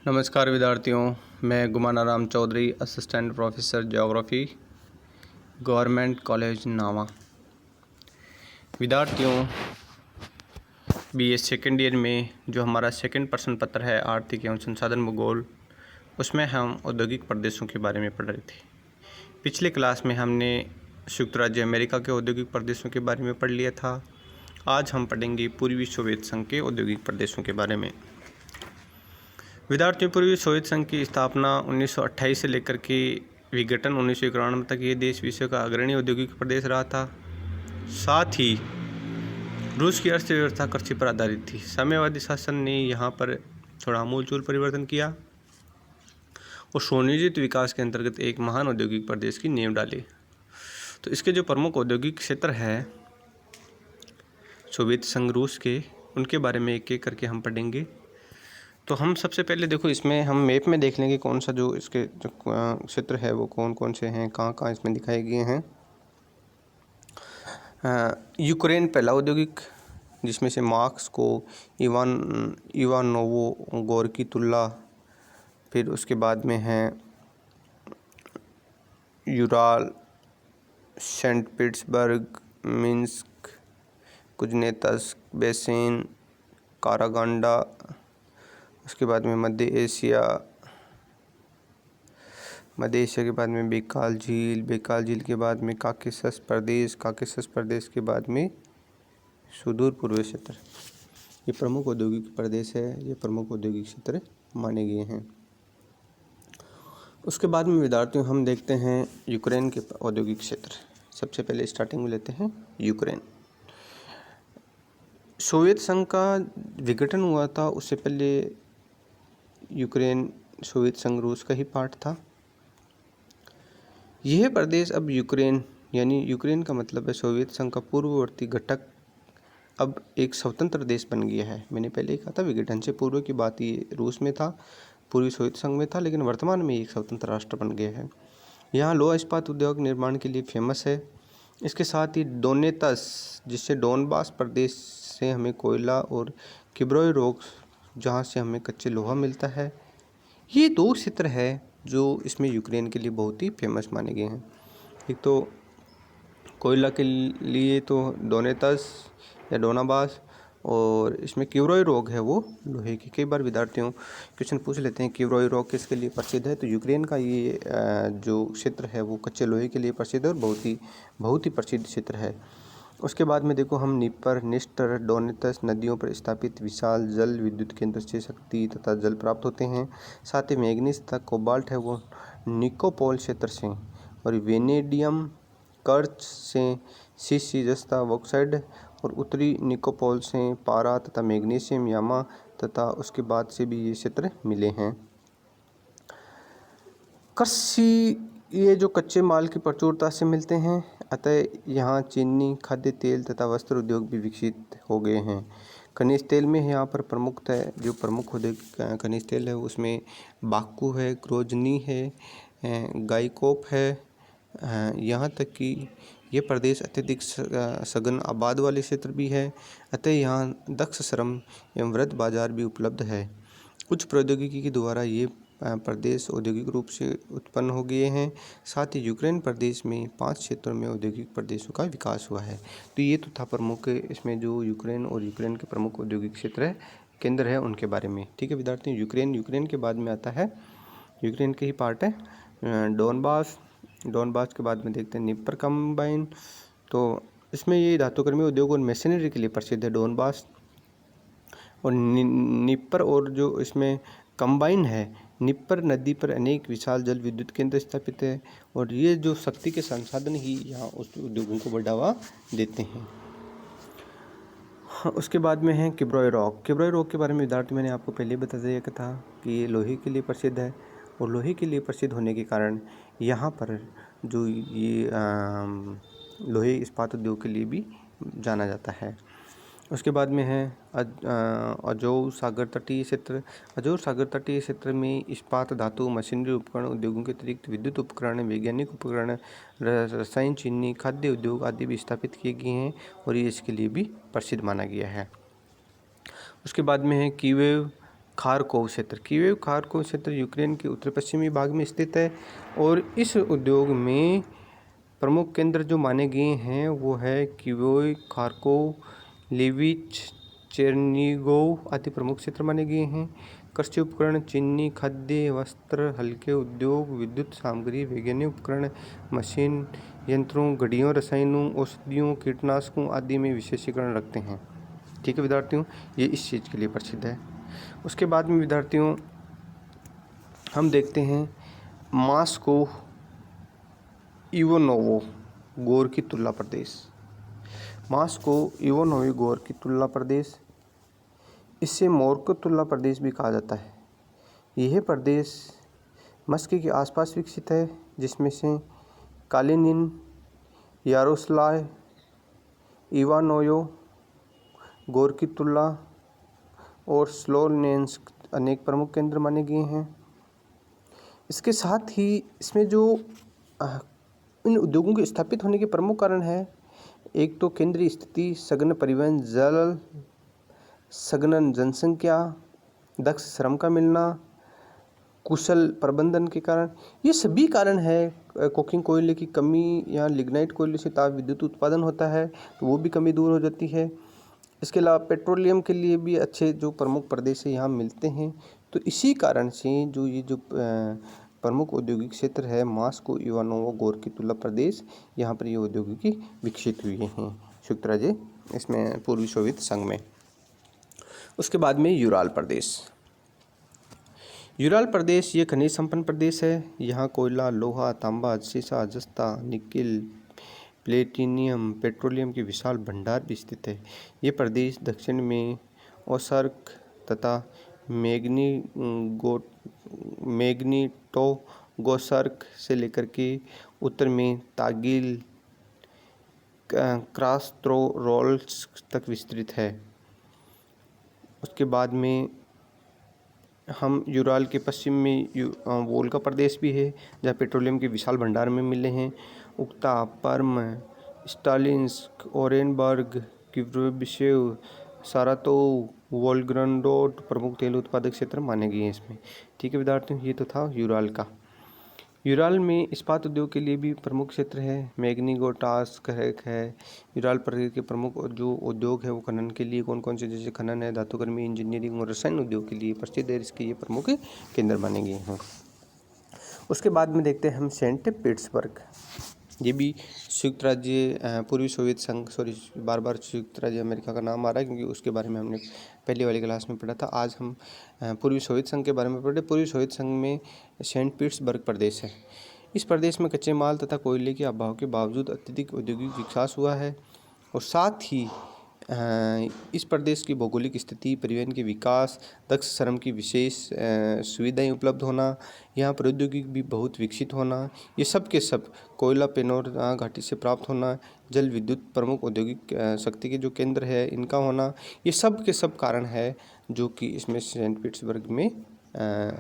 नमस्कार विद्यार्थियों, मैं Gumana Ram Chaudhary, assistant professor geography, government college Nawa. विद्यार्थियों, बीए सेकेंड ईयर में जो हमारा सेकंड प्रश्न पत्र है आर्थिक एवं संसाधन भूगोल, उसमें हम औद्योगिक प्रदेशों के बारे में पढ़ रहे थे। पिछले क्लास में हमने संयुक्त राज्य अमेरिका के औद्योगिक प्रदेशों के बारे में पढ़ लिया था। आज हम पढ़ेंगे पूर्वी सोवियत संघ के औद्योगिक प्रदेशों के बारे में। विद्यार्थियों, पूर्वी सोवियत संघ की स्थापना 1928 से लेकर के विघटन 1991 तक ये देश विश्व का अग्रणी औद्योगिक प्रदेश रहा था। साथ ही रूस की अर्थव्यवस्था कृषि पर आधारित थी। साम्यवादी शासन ने यहाँ पर थोड़ा आमूलचूल परिवर्तन किया और सुनियोजित विकास के अंतर्गत एक महान औद्योगिक प्रदेश की नींव डाली। तो इसके जो प्रमुख औद्योगिक क्षेत्र है सोवियत संघ रूस के, उनके बारे में एक एक करके हम पढ़ेंगे। तो हम सबसे पहले देखो, इसमें हम मैप में देख लेंगे कौन सा जो इसके जो क्षेत्र है वो कौन कौन से हैं, कहाँ कहाँ इसमें दिखाए गए हैं। यूक्रेन पहला औद्योगिक, जिसमें से मार्क्स को इवानोवो गोरकी तुल्ला, फिर उसके बाद में है Ural, Saint Petersburg, Minsk, Kuznetsk, basin, Karaganda. उसके बाद में मध्य एशिया के बाद में बेकाल झील के बाद में काकेशस प्रदेश के बाद में सुदूर पूर्वी क्षेत्र। ये प्रमुख औद्योगिक प्रदेश है, ये प्रमुख औद्योगिक क्षेत्र माने गए हैं। उसके बाद में विद्यार्थियों हम देखते हैं यूक्रेन के औद्योगिक क्षेत्र। सबसे पहले स्टार्टिंग में लेते हैं यूक्रेन। सोवियत संघ का विघटन हुआ था, उससे पहले यूक्रेन सोवियत संघ रूस का ही पार्ट था। यह प्रदेश अब यूक्रेन, यानी यूक्रेन का मतलब है सोवियत संघ का पूर्ववर्ती घटक, अब एक स्वतंत्र देश बन गया है। मैंने पहले ही कहा था विघटन से पूर्व की बात, ये रूस में था, पूर्वी सोवियत संघ में था, लेकिन वर्तमान में एक स्वतंत्र राष्ट्र बन गया है। यहाँ लोहा इस्पात उद्योग निर्माण के लिए फेमस है। इसके साथ ही डोनेतस, जिससे डोनबास प्रदेश से हमें कोयला, और किब्रोय रोग, जहाँ से हमें कच्चे लोहा मिलता है। ये दो क्षेत्र है जो इसमें यूक्रेन के लिए बहुत ही फेमस माने गए हैं। एक तो कोयला के लिए तो डोनेतस या डोनाबास, और इसमें किब्रोय रोग है वो लोहे की। कई बार विद्यार्थियों क्वेश्चन पूछ लेते हैं किब्रोय रोग किसके लिए प्रसिद्ध है, तो यूक्रेन का ये जो क्षेत्र है वो कच्चे लोहे के लिए प्रसिद्ध है और बहुत ही प्रसिद्ध क्षेत्र है। उसके बाद में देखो, हम नीपर, निस्टर, डोनेतस नदियों पर स्थापित विशाल जल विद्युत केंद्र से शक्ति तथा जल प्राप्त होते हैं। साथ ही मैग्नीज तथा कोबाल्ट है वो निकोपोल क्षेत्र से, और वेनेडियम कर्च से सीसीजस्ता बॉक्साइड, और उत्तरी निकोपोल से पारा तथा मैग्नीशियम यामा तथा उसके बाद से भी ये क्षेत्र मिले हैं। कृषि, ये जो कच्चे माल की प्रचुरता से मिलते हैं, अतः यहाँ चीनी, खाद्य तेल तथा वस्त्र उद्योग भी विकसित हो गए हैं। खनिज तेल में यहाँ पर जो प्रमुख उद्योग खनिज तेल है उसमें बाकू है, ग्रोजनी है, गाइकोप है। यहाँ तक कि ये प्रदेश अत्यधिक सघन आबाद वाले क्षेत्र भी है, अतः यहाँ दक्ष श्रम एवं वृहद बाजार भी उपलब्ध है। उच्च प्रौद्योगिकी के द्वारा ये प्रदेश औद्योगिक रूप से उत्पन्न हो गए हैं। साथ ही यूक्रेन प्रदेश में 5 क्षेत्रों में औद्योगिक प्रदेशों का विकास हुआ है। तो ये तो था प्रमुख, इसमें जो यूक्रेन और यूक्रेन के प्रमुख औद्योगिक क्षेत्र है, केंद्र है, उनके बारे में। ठीक है विद्यार्थियों, यूक्रेन के बाद में आता है, यूक्रेन के ही पार्ट है डोनबास के बाद में देखते हैं निपर कंबाइन। तो इसमें ये धातुकर्मी उद्योग और मशीनरी के लिए प्रसिद्ध है डोनबास और निपर। और जो इसमें कंबाइन है, निपर नदी पर अनेक विशाल जल विद्युत केंद्र स्थापित है, और ये जो शक्ति के संसाधन ही यहाँ उस उद्योगों को बढ़ावा देते हैं। उसके बाद में है किब्रोय रॉक के बारे में विद्यार्थी मैंने आपको पहले बता दिया था कि ये लोहे के लिए प्रसिद्ध है, और लोहे के लिए प्रसिद्ध होने के कारण यहाँ पर जो ये लोहे इस्पात उद्योग के लिए भी जाना जाता है। उसके बाद में है अजोर सागर तटीय क्षेत्र में इस्पात, धातु, मशीनरी उपकरण उद्योगों के अतिरिक्त विद्युत उपकरण, वैज्ञानिक उपकरण, रसायन, चीनी, खाद्य उद्योग आदि भी स्थापित किए गए हैं, और ये इसके लिए भी प्रसिद्ध माना गया है। उसके बाद में है कीवेव, खारकोव क्षेत्र। कीव खारकोव क्षेत्र यूक्रेन के उत्तर पश्चिमी भाग में स्थित है और इस उद्योग में प्रमुख केंद्र जो माने गए हैं वो है कीव, खारकोव, लिविच, चेरनीगोव आदि प्रमुख क्षेत्र माने गए हैं। कृषि उपकरण, चीनी, खाद्य, वस्त्र, हल्के उद्योग, विद्युत सामग्री, वैज्ञानिक उपकरण, मशीन, यंत्रों, घड़ियों, रसायनों, औषधियों, कीटनाशकों आदि में विशेषीकरण रखते हैं। ठीक है विद्यार्थियों, ये इस चीज़ के लिए प्रसिद्ध है। उसके बाद में विद्यार्थियों हम देखते हैं मास्को इवोनोवो गोर की तुलना प्रदेश। मास्को इवोनोवो गोर की तुलना प्रदेश, इसे मोरको तुलना प्रदेश भी कहा जाता है। यह प्रदेश मस्की के आसपास विकसित है, जिसमें से कालिनिन, यारोस्लाव, इवानोयो, गोर की तुलना और स्लोनेंस्क अनेक प्रमुख केंद्र माने गए हैं। इसके साथ ही इसमें जो इन उद्योगों के स्थापित होने के प्रमुख कारण है, एक तो केंद्रीय स्थिति, सघन परिवहन, जल, सघन जनसंख्या, दक्ष श्रम का मिलना, कुशल प्रबंधन के कारण, ये सभी कारण है। कोकिंग कोयले की कमी या लिग्नाइट कोयले से ताप विद्युत उत्पादन होता है, तो वो भी कमी दूर हो जाती है। इसके अलावा पेट्रोलियम के लिए भी अच्छे जो प्रमुख प्रदेश है यहाँ मिलते हैं। तो इसी कारण से जो ये जो प्रमुख औद्योगिक क्षेत्र है मास्को इवानोवो गोर की तुलना प्रदेश, यहाँ पर ये औद्योगिकी विकसित हुए हैं संयुक्त राज्य इसमें पूर्वी सोवियत संघ में। उसके बाद में यूराल प्रदेश। यूराल प्रदेश ये खनिज संपन्न प्रदेश है। यहाँ कोयला, लोहा, तांबा, सीसा, जस्ता, निकेल, प्लेटिनियम, पेट्रोलियम के विशाल भंडार भी स्थित है। ये प्रदेश दक्षिण में ओसर्क तथा मैग्निटोगोर्स्क से लेकर के उत्तर में तागिल, क्रास्नोयार्स्क तक विस्तृत है। उसके बाद में हम यूराल के पश्चिम में वोल्गा प्रदेश भी है, जहाँ पेट्रोलियम के विशाल भंडार में मिले हैं। उक्ता, पर्म, स्टालिंस्क, ओरेनबर्ग, किर्लोबशेव, सारातोव, वोल्गोग्राडोड प्रमुख तेल उत्पादक क्षेत्र माने गए हैं इसमें। ठीक है विद्यार्थियों, ये तो था यूराल का। यूराल में इस्पात उद्योग के लिए भी प्रमुख क्षेत्र है। मैग्निटोगोर्स्क है। यूराल प्रदेश के प्रमुख जो उद्योग है वो खनन के लिए कौन कौन से, जैसे खनन है, धातुकर्मी, इंजीनियरिंग और रसायन उद्योग के लिए प्रसिद्ध है। इसके ये प्रमुख केंद्र माने गए हैं। उसके बाद में देखते हैं हम सेंट पीटर्सबर्ग। ये भी संयुक्त राज्य पूर्वी सोवियत संघ, बार बार संयुक्त राज्य अमेरिका का नाम आ रहा है क्योंकि उसके बारे में हमने पहले वाली क्लास में पढ़ा था। आज हम पूर्वी सोवियत संघ के बारे में पढ़े। पूर्वी सोवियत संघ में सेंट पीटर्सबर्ग प्रदेश है। इस प्रदेश में कच्चे माल तथा कोयले के अभाव के बावजूद अत्यधिक औद्योगिक विकास हुआ है और साथ ही इस प्रदेश की भौगोलिक स्थिति, परिवहन के विकास, दक्ष श्रम की विशेष सुविधाएं उपलब्ध होना, यहाँ प्रौद्योगिकी भी बहुत विकसित होना, ये सब के सब, कोयला पेनोर घाटी से प्राप्त होना, जल विद्युत प्रमुख औद्योगिक शक्ति के जो केंद्र है इनका होना, ये सब के सब कारण है जो कि इसमें सेंट पीटर्सबर्ग में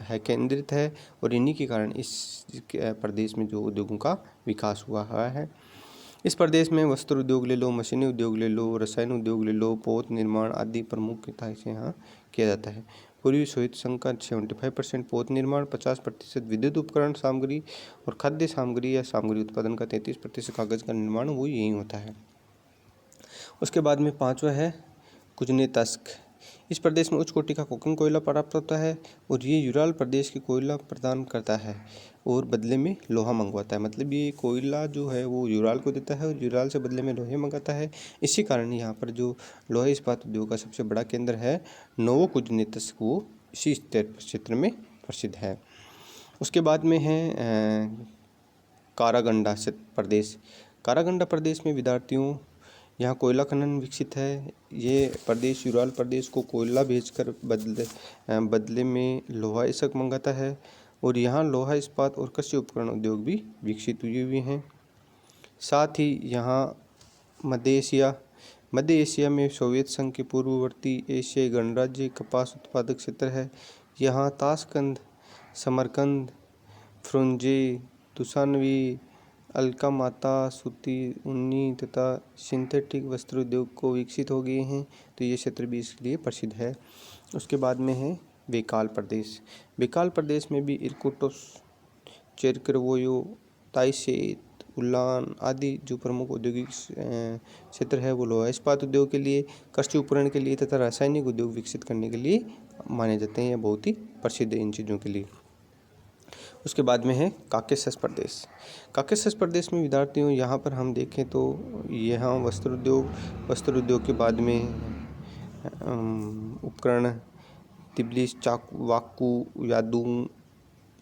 है केंद्रित है और इन्हीं के कारण इस प्रदेश में जो उद्योगों का विकास हुआ है। इस प्रदेश में वस्त्र उद्योग ले लो, मशीनी उद्योग ले लो, रसायन उद्योग ले लो, पोत निर्माण आदि प्रमुखता से यहाँ किया जाता है। पूर्वी सोवियत संघ का 75% पोत निर्माण, 50% विद्युत उपकरण सामग्री और खाद्य सामग्री या सामग्री उत्पादन का 33% कागज का निर्माण वो यही होता है। उसके बाद में पांचवा है कुजनेत्स्क। इस प्रदेश में उच्च कोटि का कोकिंग कोयला प्राप्त होता है और ये यूराल प्रदेश की कोयला प्रदान करता है और बदले में लोहा मंगवाता है। मतलब ये कोयला जो है वो यूराल को देता है और यूराल से बदले में लोहे मंगाता है। इसी कारण यहाँ पर जो लोहा इस्पात उद्योग का सबसे बड़ा केंद्र है नोवोकुजनेत्स्क, वो इसी क्षेत्र में प्रसिद्ध है। उसके बाद में है कारागंडा प्रदेश। कारागंडा प्रदेश में विद्यार्थियों यहाँ कोयला खनन विकसित है। ये प्रदेश यूराल प्रदेश को कोयला भेजकर बदले में लोहा इसक मंगाता है और यहाँ लोहा इस्पात और कृषि उपकरण उद्योग भी विकसित हुए हैं। साथ ही यहाँ मध्य एशिया में सोवियत संघ के पूर्ववर्ती एशियाई गणराज्य कपास उत्पादक क्षेत्र है। यहाँ ताशकंद, समरकंद, फ्रुंजे, दुशानबे, अलकामाता, सूती, ऊनी तथा सिंथेटिक वस्त्र उद्योग को विकसित हो गए हैं। तो ये क्षेत्र भी इसके लिए प्रसिद्ध है। उसके बाद में है बेकाल प्रदेश। बेकाल प्रदेश में भी इरकुटस्क, चेरकेरेवो, ताइशेत, उलान आदि जो प्रमुख औद्योगिक क्षेत्र है वो लोहा इस्पात उद्योग के लिए, कृषि उपकरण के लिए तथा रासायनिक उद्योग विकसित करने के लिए माने जाते हैं। यह बहुत ही प्रसिद्ध है इन चीज़ों के लिए। उसके बाद में है काकेशस प्रदेश। काकेशस प्रदेश में विद्यार्थियों यहाँ पर हम देखें तो यहाँ वस्त्र उद्योग के बाद में उपकरण तिब्लिस, वाक्कू, यादूंग,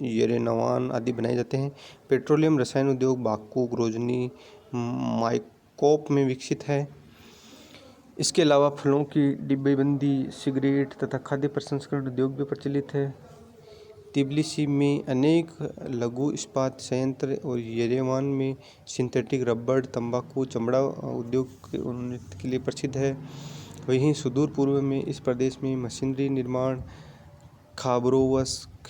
येरेनवान आदि बनाए जाते हैं। पेट्रोलियम रसायन उद्योग बाक्कू, ग्रोजनी, माइकोप में विकसित है। इसके अलावा फलों की डिब्बेबंदी, सिगरेट तथा खाद्य प्रसंस्करण उद्योग भी प्रचलित है। तिब्लिसी में अनेक लघु इस्पात संयंत्र और येरेवान में सिंथेटिक रबड़, तंबाकू, चमड़ा उद्योग के लिए प्रसिद्ध है। वहीं सुदूर पूर्व में इस प्रदेश में मशीनरी निर्माण, खाबरोवस्क,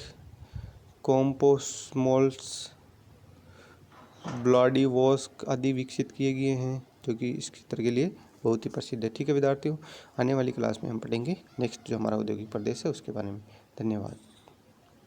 कोम्सोमोल्स्क, व्लादिवोस्तोक आदि विकसित किए गए हैं, जो कि इस क्षेत्र के लिए बहुत ही प्रसिद्ध है। ठीक है विद्यार्थियों, आने वाली क्लास में हम पढ़ेंगे नेक्स्ट जो हमारा औद्योगिक प्रदेश है उसके बारे में। धन्यवाद।